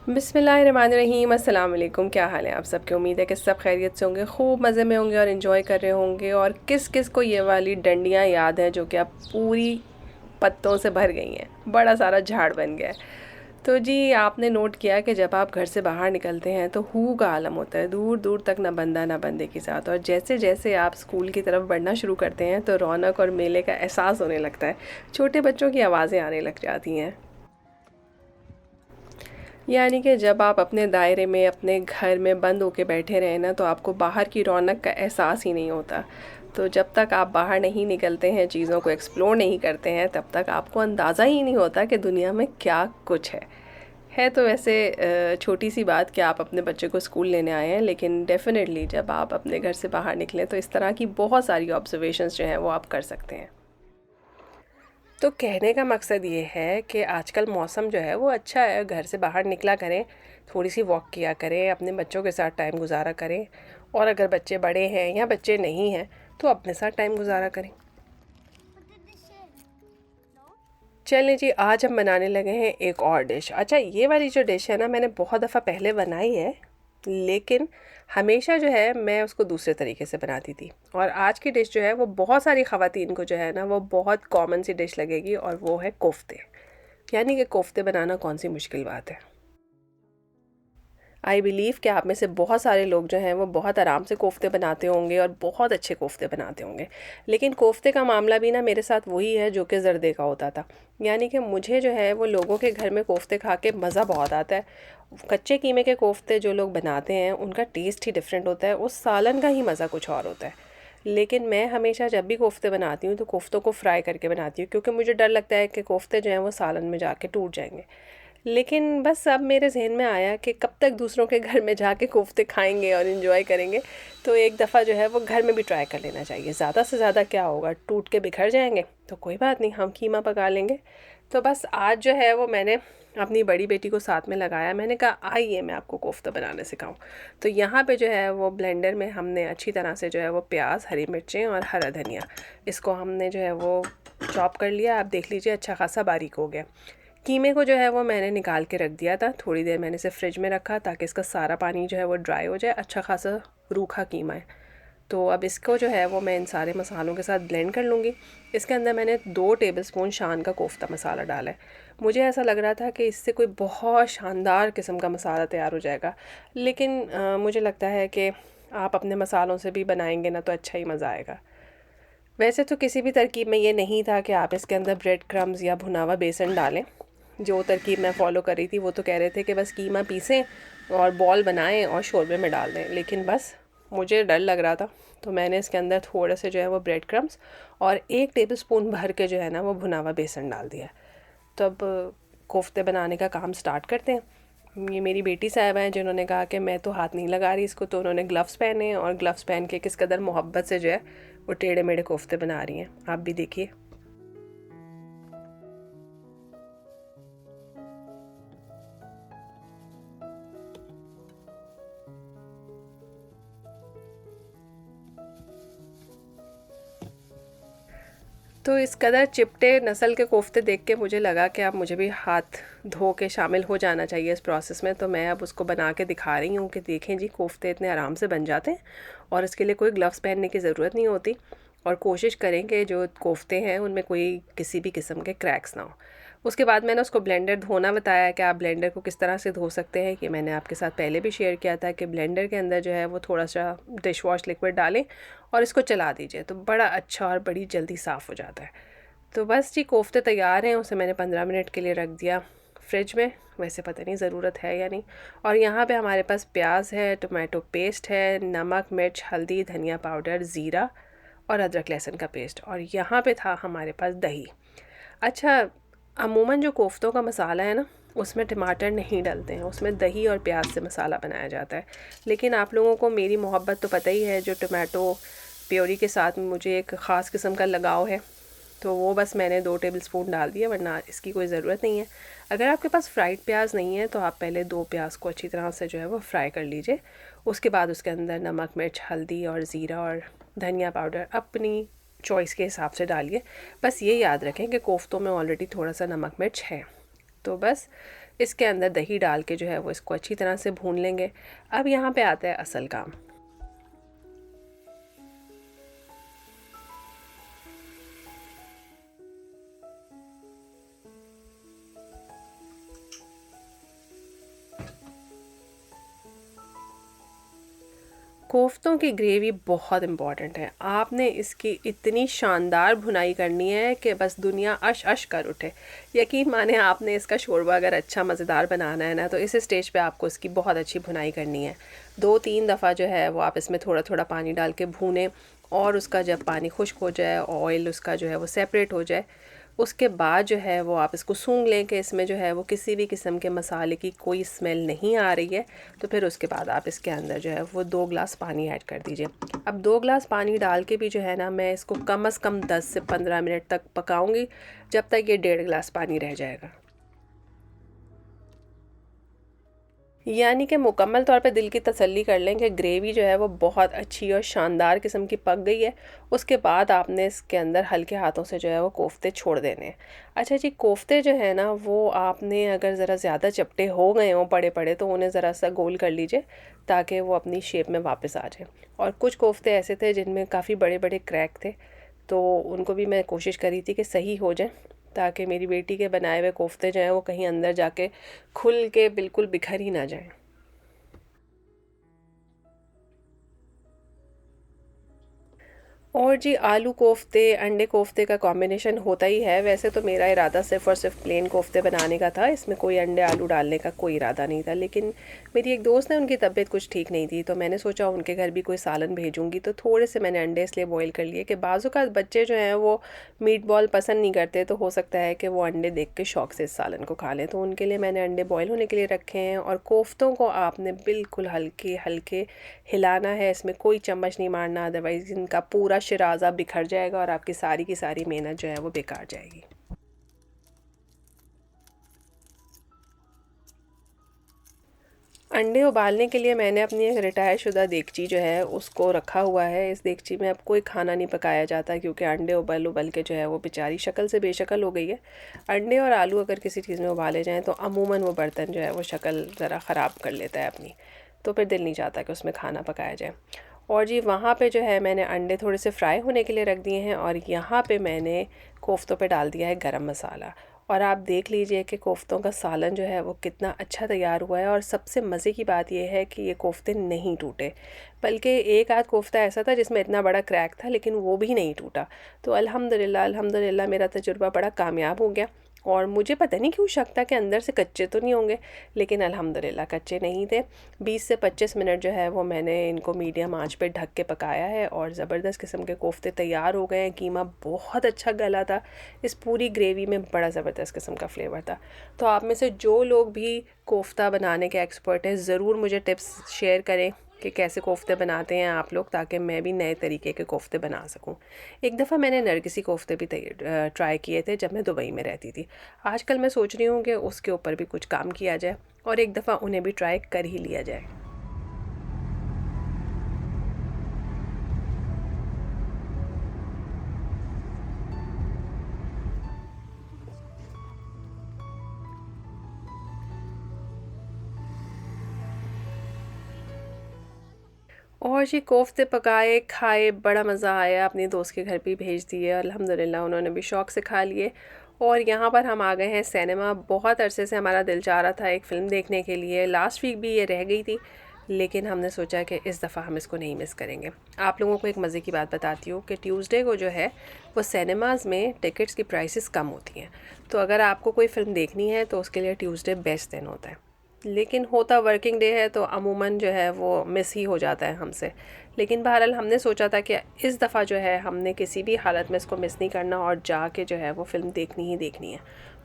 बिस्मिल्लाहिर्रहमानिर्रहीम, अस्सलाम वालेकुम। क्या हाल है आप सबके? उम्मीद है कि सब खैरियत से होंगे, खूब मज़े में होंगे और इन्जॉय कर रहे होंगे। और किस किस को ये वाली डंडियाँ याद हैं जो कि अब पूरी पत्तों से भर गई हैं, बड़ा सारा झाड़ बन गया है। तो जी, आपने नोट किया कि जब आप घर से बाहर निकलते हैं तो हू का आलम होता है, दूर दूर तक ना बंदा ना बंदे के साथ। और जैसे जैसे आप स्कूल की तरफ बढ़ना शुरू करते हैं तो रौनक और मेले का एहसास होने लगता है, छोटे बच्चों की आवाज़ें आने लग जाती हैं। यानी कि जब आप अपने दायरे में अपने घर में बंद होके बैठे रहें ना, तो आपको बाहर की रौनक का एहसास ही नहीं होता। तो जब तक आप बाहर नहीं निकलते हैं, चीज़ों को एक्सप्लोर नहीं करते हैं, तब तक आपको अंदाज़ा ही नहीं होता कि दुनिया में क्या कुछ है। तो वैसे छोटी सी बात कि आप अपने बच्चे को स्कूल लेने आए हैं, लेकिन डेफ़िनेटली जब आप अपने घर से बाहर निकलें तो इस तरह की बहुत सारी ऑब्ज़र्वेशंस जो हैं वो आप कर सकते हैं। तो कहने का मकसद ये है कि आजकल मौसम जो है वो अच्छा है, घर से बाहर निकला करें, थोड़ी सी वॉक किया करें, अपने बच्चों के साथ टाइम गुजारा करें। और अगर बच्चे बड़े हैं या बच्चे नहीं हैं तो अपने साथ टाइम गुजारा करें। चलें जी, आज हम बनाने लगे हैं एक और डिश। अच्छा, ये वाली जो डिश है ना, मैंने बहुत दफ़ा पहले बनाई है, लेकिन हमेशा जो है मैं उसको दूसरे तरीके से बनाती थी। और आज की डिश जो है वो बहुत सारी ख़वातीन को जो है ना वो बहुत कॉमन सी डिश लगेगी, और वो है कोफ्ते। यानी कि कोफ्ते बनाना कौन सी मुश्किल बात है। आई बिलीव कि आप में से बहुत सारे लोग जो हैं वो बहुत आराम से कोफ्ते बनाते होंगे और बहुत अच्छे कोफ्ते बनाते होंगे। लेकिन कोफ्ते का मामला भी ना मेरे साथ वही है जो कि ज़र्दे का होता था। यानी कि मुझे जो है वो लोगों के घर में कोफ्ते खा के मज़ा बहुत आता है। कच्चे कीमे के कोफ्ते जो लोग बनाते हैं उनका टेस्ट ही डिफरेंट होता है, उस सालन का ही मज़ा कुछ और होता है। लेकिन मैं हमेशा जब भी कोफ्ते बनाती हूँ तो कोफ्तों को फ्राई करके बनाती हूँ, क्योंकि मुझे डर लगता है कि कोफ्ते जो हैं वो सालन में जाके टूट जाएंगे। लेकिन बस अब मेरे ज़हन में आया कि कब तक दूसरों के घर में जाके कोफ्ते खाएंगे और इन्जॉय करेंगे। तो एक दफ़ा जो है वो घर में भी ट्राई कर लेना चाहिए। ज़्यादा से ज़्यादा क्या होगा, टूट के बिखर जाएंगे तो कोई बात नहीं, हम कीमा पका लेंगे। तो बस आज जो है वो मैंने अपनी बड़ी बेटी को साथ में लगाया, मैंने कहा आइए मैं आपको कोफ्ता बनाने सिखाऊं। तो यहाँ पे जो है वो ब्लेंडर में हमने अच्छी तरह से जो है वो प्याज, हरी मिर्चें और हरा धनिया, इसको हमने जो है वो चॉप कर लिया। आप देख लीजिए अच्छा खासा बारीक हो गया। कीमे को जो है वो मैंने निकाल के रख दिया था, थोड़ी देर मैंने इसे फ्रिज में रखा ताकि इसका सारा पानी जो है वो ड्राई हो जाए। अच्छा खासा रूखा कीमा है। तो अब इसको जो है वो मैं इन सारे मसालों के साथ ब्लेंड कर लूँगी। इसके अंदर मैंने 2 टेबलस्पून शान का कोफ्ता मसाला डाला है। मुझे ऐसा लग रहा था कि इससे कोई बहुत शानदार किस्म का मसाला तैयार हो जाएगा, लेकिन मुझे लगता है कि आप अपने मसालों से भी बनाएंगे ना तो अच्छा ही मज़ा आएगा। वैसे तो किसी भी तरकीब में ये नहीं था कि आप इसके अंदर ब्रेड क्रम्स या भुना हुआ बेसन डालें। जो तरकीब मैं फ़ॉलो कर रही थी वो तो कह रहे थे कि बस कीमा पीसें और बॉल बनाएं और शोरबे में डाल दें, लेकिन बस मुझे डर लग रहा था तो मैंने इसके अंदर थोड़े से जो है वो ब्रेड क्रम्स और 1 टेबलस्पून भर के जो है ना वो भुना हुआ बेसन डाल दिया। तो अब कोफ्ते बनाने का काम स्टार्ट करते हैं। ये मेरी बेटी साहब हैं जिन्होंने कहा कि मैं तो हाथ नहीं लगा रही इसको, तो उन्होंने ग्लव्स पहने और ग्लव्स पहन के किस कदर मोहब्बत से जो है वो टेढ़े मेढ़े कोफ्ते बना रही हैं। आप भी देखिए। तो इस कदर चिपटे नस्ल के कोफ्ते देख के मुझे लगा कि अब मुझे भी हाथ धो के शामिल हो जाना चाहिए इस प्रोसेस में। तो मैं अब उसको बना के दिखा रही हूँ कि देखें जी, कोफ्ते इतने आराम से बन जाते हैं और इसके लिए कोई ग्लव्स पहनने की ज़रूरत नहीं होती। और कोशिश करें कि जो कोफ्ते हैं उनमें कोई किसी भी किस्म के क्रैक्स ना हो। उसके बाद मैंने उसको ब्लेंडर धोना बताया कि आप ब्लेंडर को किस तरह से धो सकते हैं, कि मैंने आपके साथ पहले भी शेयर किया था कि ब्लेंडर के अंदर जो है वो थोड़ा सा डिश वॉश लिक्विड डालें और इसको चला दीजिए तो बड़ा अच्छा और बड़ी जल्दी साफ़ हो जाता है। तो बस जी, कोफ्ते तैयार हैं। उसे मैंने 15 मिनट के लिए रख दिया फ्रिज में। वैसे पता नहीं ज़रूरत है या नहीं। और यहाँ पे हमारे पास प्याज है, टोमेटो पेस्ट है, नमक, मिर्च, हल्दी, धनिया पाउडर, ज़ीरा और अदरक लहसुन का पेस्ट, और यहाँ पे था हमारे पास दही। अच्छा, अमूमन जो कोफ्तों का मसाला है ना उसमें टमाटर नहीं डलते हैं, उसमें दही और प्याज से मसाला बनाया जाता है। लेकिन आप लोगों को मेरी मोहब्बत तो पता ही है, जो टमाटो प्योरी के साथ मुझे एक ख़ास किस्म का लगाव है। तो वो बस मैंने 2 टेबलस्पून डाल दिया, वरना इसकी कोई ज़रूरत नहीं है। अगर आपके पास फ्राइड प्याज नहीं है तो आप पहले 2 प्याज को अच्छी तरह से जो है वो फ्राई कर लीजिए। उसके बाद उसके अंदर नमक, मिर्च, हल्दी और ज़ीरा और धनिया पाउडर अपनी चॉइस के हिसाब से डालिए। बस ये याद रखें कि कोफ्तों में ऑलरेडी थोड़ा सा नमक मिर्च है। तो बस इसके अंदर दही डाल के जो है वो इसको अच्छी तरह से भून लेंगे। अब यहाँ पे आता है असल काम। कोफ्तों की ग्रेवी बहुत इम्पॉर्टेंट है। आपने इसकी इतनी शानदार भुनाई करनी है कि बस दुनिया अश अश कर उठे। यकीन माने, आपने इसका शोरबा अगर अच्छा मज़ेदार बनाना है ना, तो इस स्टेज पे आपको इसकी बहुत अच्छी भुनाई करनी है। 2-3 दफ़ा जो है वो आप इसमें थोड़ा थोड़ा पानी डाल के भूनें, और उसका जब पानी खुश्क हो जाए, ऑयल उसका जो है वो सेपरेट हो जाए, उसके बाद जो है वो आप इसको सूंघ लें कि इसमें जो है वो किसी भी किस्म के मसाले की कोई स्मेल नहीं आ रही है। तो फिर उसके बाद आप इसके अंदर जो है वो 2 गिलास पानी ऐड कर दीजिए। अब 2 गिलास पानी डाल के भी जो है ना, मैं इसको कम से कम 10 से 15 मिनट तक पकाऊंगी, जब तक ये 1.5 गिलास पानी रह जाएगा। यानी कि मुकम्मल तौर पे दिल की तसल्ली कर लें कि ग्रेवी जो है वो बहुत अच्छी और शानदार किस्म की पक गई है। उसके बाद आपने इसके अंदर हल्के हाथों से जो है वो कोफ्ते छोड़ देने हैं। अच्छा जी, कोफ्ते जो है ना, वो आपने अगर ज़रा ज़्यादा चपटे हो गए हों बड़े बड़े, तो उन्हें ज़रा सा गोल कर लीजिए ताकि वो अपनी शेप में वापस आ जाए। और कुछ कोफ्ते ऐसे थे जिनमें काफ़ी बड़े बड़े क्रैक थे, तो उनको भी मैं कोशिश करी थी कि सही हो जाए, ताकि मेरी बेटी के बनाए हुए कोफ्ते जो हैं वो कहीं अंदर जाके खुल के बिल्कुल बिखर ही ना जाएं। और जी, आलू कोफ्ते अंडे कोफ्ते का कॉम्बिनेशन होता ही है। वैसे तो मेरा इरादा सिर्फ़ और सिर्फ प्लेन कोफ्ते बनाने का था, इसमें कोई अंडे आलू डालने का कोई इरादा नहीं था। लेकिन मेरी एक दोस्त है, उनकी तबीयत कुछ ठीक नहीं थी, तो मैंने सोचा उनके घर भी कोई सालन भेजूंगी, तो थोड़े से मैंने अंडे इसलिए बॉईल कर लिए कि बाज़ बच्चे जो हैं वो मीट बॉल पसंद नहीं करते, तो हो सकता है कि वो अंडे देख के शौक़ से इस सालन को खा लें। तो उनके लिए मैंने अंडे बॉयल होने के लिए रखे हैं। और कोफ्तों को आपने बिल्कुल हल्के हल्के हिलाना है, इसमें कोई चम्मच नहीं मारना, अदरवाइज़ इनका पूरा शिराज़ा बिखर जाएगा और आपकी सारी की सारी मेहनत जो है वो बेकार जाएगी। अंडे उबालने के लिए मैंने अपनी एक रिटायर शुदा देगची जो है उसको रखा हुआ है। इस देगची में अब कोई खाना नहीं पकाया जाता, क्योंकि अंडे उबल उबल के जो है वो बेचारी शक्ल से बेशक्ल हो गई है। अंडे और आलू अगर किसी चीज़ में उबाले जाएँ तो अमूमन वो बर्तन जो है वो शक्ल ज़रा ख़राब कर लेता है अपनी, तो फिर दिल नहीं चाहता कि उसमें खाना पकाया जाए। और जी, वहाँ पे जो है मैंने अंडे थोड़े से फ्राई होने के लिए रख दिए हैं, और यहाँ पे मैंने कोफ्तों पे डाल दिया है गरम मसाला। और आप देख लीजिए कि कोफ्तों का सालन जो है वो कितना अच्छा तैयार हुआ है। और सबसे मज़े की बात यह है कि ये कोफ्ते नहीं टूटे, बल्कि एक आध कोफ्ता ऐसा था जिसमें इतना बड़ा क्रैक था, लेकिन वो भी नहीं टूटा। तो अल्हम्दुलिल्लाह अल्हम्दुलिल्लाह मेरा तजुर्बा बड़ा कामयाब हो गया। और मुझे पता नहीं क्यों शक था कि अंदर से कच्चे तो नहीं होंगे, लेकिन अल्हम्दुलिल्लाह कच्चे नहीं थे। 20 से 25 मिनट जो है वो मैंने इनको मीडियम आंच पे ढक के पकाया है, और ज़बरदस्त किस्म के कोफ्ते तैयार हो गए हैं। कीमा बहुत अच्छा गला था, इस पूरी ग्रेवी में बड़ा ज़बरदस्त किस्म का फ्लेवर था। तो आप में से जो लोग भी कोफ्ता बनाने के एक्सपर्ट हैं, ज़रूर मुझे टिप्स शेयर करें कि कैसे कोफ्ते बनाते हैं आप लोग, ताकि मैं भी नए तरीके के कोफ्ते बना सकूं। एक दफ़ा मैंने नरगिसी कोफ्ते भी ट्राई किए थे जब मैं दुबई में रहती थी। आजकल मैं सोच रही हूँ कि उसके ऊपर भी कुछ काम किया जाए और एक दफ़ा उन्हें भी ट्राई कर ही लिया जाए। और जी, कोफ्ते पकाए, खाए, बड़ा मज़ा आया। अपनी दोस्त के घर भी भेज दिए, अल्हम्दुलिल्लाह उन्होंने भी शौक़ से खा लिए। और यहाँ पर हम आ गए हैं सिनेमा। बहुत अरसे से हमारा दिल चाह रहा था एक फ़िल्म देखने के लिए। लास्ट वीक भी ये रह गई थी, लेकिन हमने सोचा कि इस दफ़ा हम इसको नहीं मिस करेंगे। आप लोगों को एक मज़े की बात बताती हूँ कि ट्यूसडे को जो है वो सिनेमाज़ में टिकट्स की प्राइसेस कम होती हैं। तो अगर आपको कोई फ़िल्म देखनी है तो उसके लिए ट्यूसडे बेस्ट दिन होता है। लेकिन होता वर्किंग डे है, तो अमूमन जो है वो मिस ही हो जाता है हमसे। लेकिन बहरहाल हमने सोचा था कि इस दफ़ा जो है हमने किसी भी हालत में इसको मिस नहीं करना, और जाके जो है वो फ़िल्म देखनी ही देखनी है।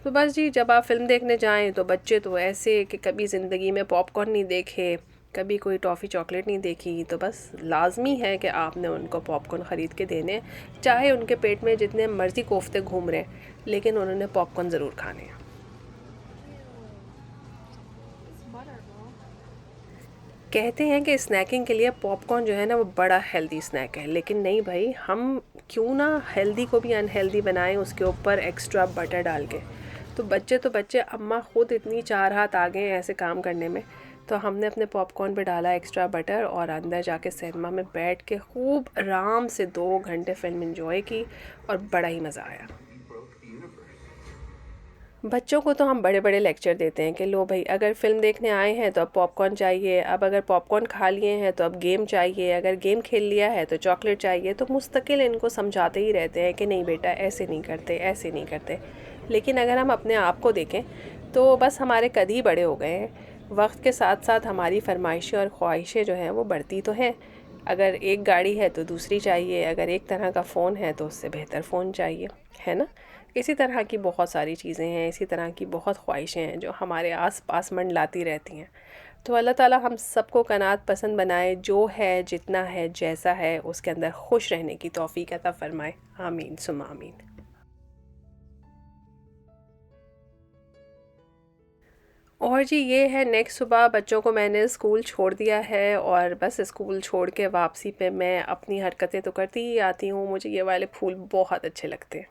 तो बस जी, जब आप फ़िल्म देखने जाएं तो बच्चे तो ऐसे कि कभी ज़िंदगी में पॉपकॉर्न नहीं देखे, कभी कोई टॉफ़ी चॉकलेट नहीं देखी, तो बस लाजमी है कि आपने उनको पॉपकॉर्न ख़रीद के देने, चाहे उनके पेट में जितने मर्ज़ी कोफ्ते घूम रहे हैं, लेकिन उन्होंने पॉपकॉर्न ज़रूर खाने हैं। कहते हैं कि स्नैकिंग के लिए पॉपकॉर्न जो है ना वो बड़ा हेल्दी स्नैक है, लेकिन नहीं भाई, हम क्यों ना हेल्दी को भी अनहेल्दी बनाएं उसके ऊपर एक्स्ट्रा बटर डाल के। तो बच्चे अम्मा ख़ुद इतनी चार हाथ आगे हैं ऐसे काम करने में। तो हमने अपने पॉपकॉर्न पे डाला एक्स्ट्रा बटर और अंदर जाके सिनेमा में बैठ के खूब आराम से 2 घंटे फ़िल्म एंजॉय की और बड़ा ही मज़ा आया। बच्चों को तो हम बड़े बड़े लेक्चर देते हैं कि लो भाई, अगर फ़िल्म देखने आए हैं तो अब पॉपकॉर्न चाहिए, अब अगर पॉपकॉर्न खा लिए हैं तो अब गेम चाहिए, अगर गेम खेल लिया है तो चॉकलेट चाहिए। तो मुस्तकिल इनको समझाते ही रहते हैं कि नहीं बेटा ऐसे नहीं करते, ऐसे नहीं करते। लेकिन अगर हम अपने आप को देखें तो बस हमारे कद ही बड़े हो गए हैं। वक्त के साथ साथ हमारी फरमाइशें और ख्वाहिशें जो हैं वो बढ़ती तो हैं। अगर एक गाड़ी है तो दूसरी चाहिए, अगर एक तरह का फ़ोन है तो उससे बेहतर फ़ोन चाहिए, है ना। इसी तरह की बहुत सारी चीज़ें हैं, इसी तरह की बहुत ख्वाहिशें हैं जो हमारे आस पास मंडलाती रहती हैं। तो अल्लाह ताला हम सबको कनात पसंद बनाए, जो है, जितना है, जैसा है, उसके अंदर खुश रहने की तौफीक अता फ़रमाए। आमीन सुम्मा आमीन। और जी ये है, नेक्स्ट सुबह बच्चों को मैंने स्कूल छोड़ दिया है और बस स्कूल छोड़ के वापसी पे मैं अपनी हरकतें तो करती ही आती हूँ। मुझे ये वाले फूल बहुत अच्छे लगते हैं।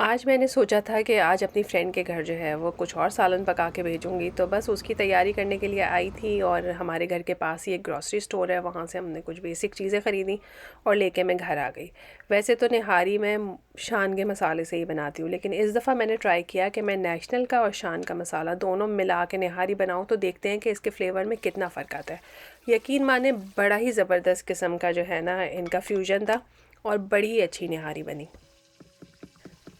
आज मैंने सोचा था कि आज अपनी फ्रेंड के घर जो है वो कुछ और सालन पका के भेजूंगी, तो बस उसकी तैयारी करने के लिए आई थी। और हमारे घर के पास ही एक ग्रॉसरी स्टोर है, वहाँ से हमने कुछ बेसिक चीज़ें ख़रीदी और लेके मैं घर आ गई। वैसे तो निहारी मैं शान के मसाले से ही बनाती हूँ, लेकिन इस दफ़ा मैंने ट्राई किया कि मैं नेशनल का और शान का मसाला दोनों मिला के निहारी बनाऊँ, तो देखते हैं कि इसके फ्लेवर में कितना फ़र्क आता है। यकीन माने बड़ा ही ज़बरदस्त किस्म का जो है ना इनका फ्यूजन था और बड़ी ही अच्छी निहारी बनी।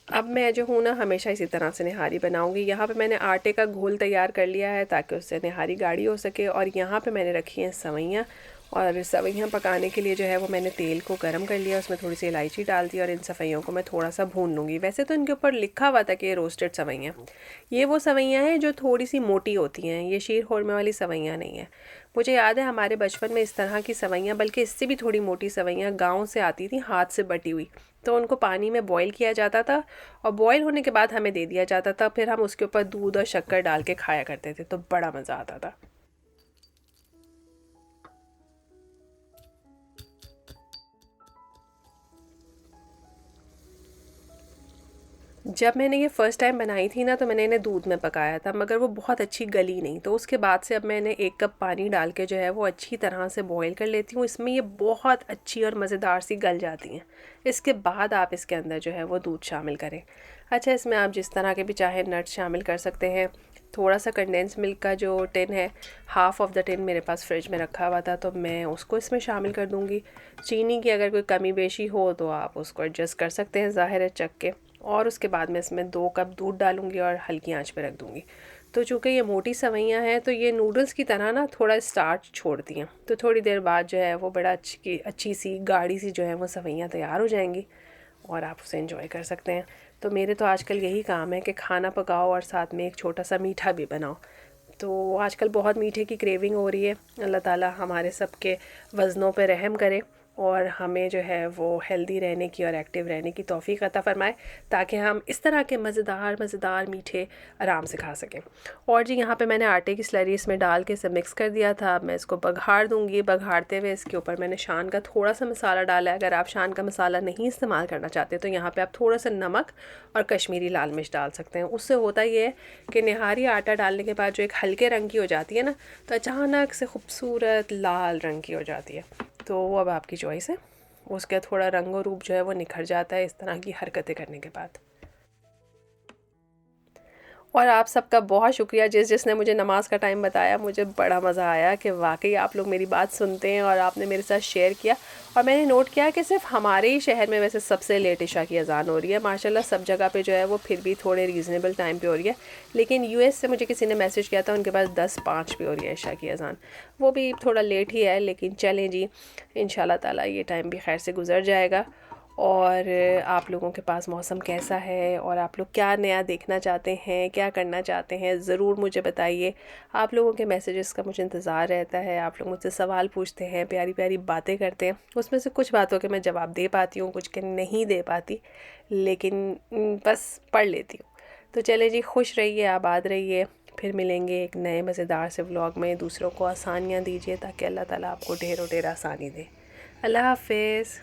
अब मैं जो हूँ ना हमेशा इसी तरह से निहारी बनाऊँगी। यहाँ पे मैंने आटे का घोल तैयार कर लिया है ताकि उससे निहारी गाढ़ी हो सके। और यहाँ पे मैंने रखी हैं सवैयाँ, और सवैयाँ पकाने के लिए जो है वो मैंने तेल को गर्म कर लिया, उसमें थोड़ी सी इलायची डाल दी और इन सवैयों को मैं थोड़ा सा भून लूँगी। वैसे तो इनके ऊपर लिखा हुआ था कि ये रोस्टेड सवैयाँ। ये वो सवैयाँ हैं जो थोड़ी सी मोटी होती हैं, ये शीर खोरमे वाली सवैयाँ नहीं है। मुझे याद है हमारे बचपन में इस तरह की सवैयाँ, बल्कि इससे भी थोड़ी मोटी सवैयाँ गाँव से आती थी, हाथ से बटी हुई। तो उनको पानी में बॉईल किया जाता था और बॉईल होने के बाद हमें दे दिया जाता था, फिर हम उसके ऊपर दूध और शक्कर डाल के खाया करते थे, तो बड़ा मज़ा आता था। जब मैंने ये फ़र्स्ट टाइम बनाई थी ना, तो मैंने इन्हें दूध में पकाया था, मगर वो बहुत अच्छी गली नहीं। तो उसके बाद से अब मैंने 1 कप पानी डाल के जो है वो अच्छी तरह से बॉईल कर लेती हूँ। इसमें ये बहुत अच्छी और मज़ेदार सी गल जाती हैं। इसके बाद आप इसके अंदर जो है वो दूध शामिल करें। अच्छा, इसमें आप जिस तरह के भी चाहे नट्स शामिल कर सकते हैं। थोड़ा सा कंडेंस मिल्क का जो टिन है, हाफ़ ऑफ़ द टिन मेरे पास फ्रिज में रखा हुआ था, तो मैं उसको इसमें शामिल कर दूँगी। चीनी की अगर कोई कमी बेशी हो तो आप उसको एडजस्ट कर सकते हैं, ज़ाहिर है, चख के। और उसके बाद मैं इसमें 2 कप दूध डालूँगी और हल्की आंच पे रख दूँगी। तो चूँकि ये मोटी सवैयाँ हैं तो ये नूडल्स की तरह ना थोड़ा स्टार्च छोड़ती हैं, तो थोड़ी देर बाद जो है वो बड़ा अच्छी सी गाढ़ी सी जो है वो सवैयाँ तैयार हो जाएंगी और आप उसे एंजॉय कर सकते हैं। तो मेरे तो आजकल यही काम है कि खाना पकाओ और साथ में एक छोटा सा मीठा भी बनाओ। तो आजकल बहुत मीठे की क्रेविंग हो रही है। अल्लाह ताला हमारे सब के वज़नों पे रहम करे और हमें जो है वो हेल्दी रहने की और एक्टिव रहने की तौफ़ीक अता फ़रमाए, ताकि हम इस तरह के मज़ेदार मज़ेदार मीठे आराम से खा सकें। और जी यहाँ पे मैंने आटे की स्लरी इसमें डाल के इसे मिक्स कर दिया था। अब मैं इसको बघाड़ दूँगी। बघाड़ते हुए इसके ऊपर मैंने शान का थोड़ा सा मसाला डाला है। अगर आप शान का मसाला नहीं इस्तेमाल करना चाहते तो यहाँ पे आप थोड़ा सा नमक और कश्मीरी लाल मिर्च डाल सकते हैं। उससे होता ये है कि निहारी आटा डालने के बाद जो एक हल्के रंग की हो जाती है ना, तो अचानक से खूबसूरत लाल रंग की हो जाती है। तो वो अब आपकी चॉइस है, उसका थोड़ा रंग और रूप जो है वो निखर जाता है इस तरह की हरकतें करने के बाद। और आप सबका बहुत शुक्रिया जिसने मुझे नमाज़ का टाइम बताया। मुझे बड़ा मज़ा आया कि वाकई आप लोग मेरी बात सुनते हैं और आपने मेरे साथ शेयर किया। और मैंने नोट किया कि सिर्फ हमारे ही शहर में वैसे सबसे लेट इशा की अज़ान हो रही है। माशाल्लाह सब जगह पे जो है वो फिर भी थोड़े रीज़नेबल टाइम पे हो रही है। लेकिन यूएस से मुझे किसी ने मैसेज किया था, उनके पास 10:05 पे हो रही है इशा की अज़ान। वो भी थोड़ा लेट ही है, लेकिन चलें जी, इंशाल्लाह ताला ये टाइम भी खैर से गुज़र जाएगा। और आप लोगों के पास मौसम कैसा है और आप लोग क्या नया देखना चाहते हैं, क्या करना चाहते हैं, ज़रूर मुझे बताइए। आप लोगों के मैसेजेस का मुझे इंतज़ार रहता है। आप लोग मुझसे सवाल पूछते हैं, प्यारी प्यारी बातें करते हैं, उसमें से कुछ बातों के मैं जवाब दे पाती हूँ, कुछ के नहीं दे पाती, लेकिन बस पढ़ लेती हूँ। तो चले जी, खुश रहिए, आबाद रहिए। फिर मिलेंगे एक नए मज़ेदार से व्लॉग में। दूसरों को आसानियाँ दीजिए ताकि अल्लाह ताला आपको ढेरों ढेर आसानी दे। अल्लाह हाफ़िज़।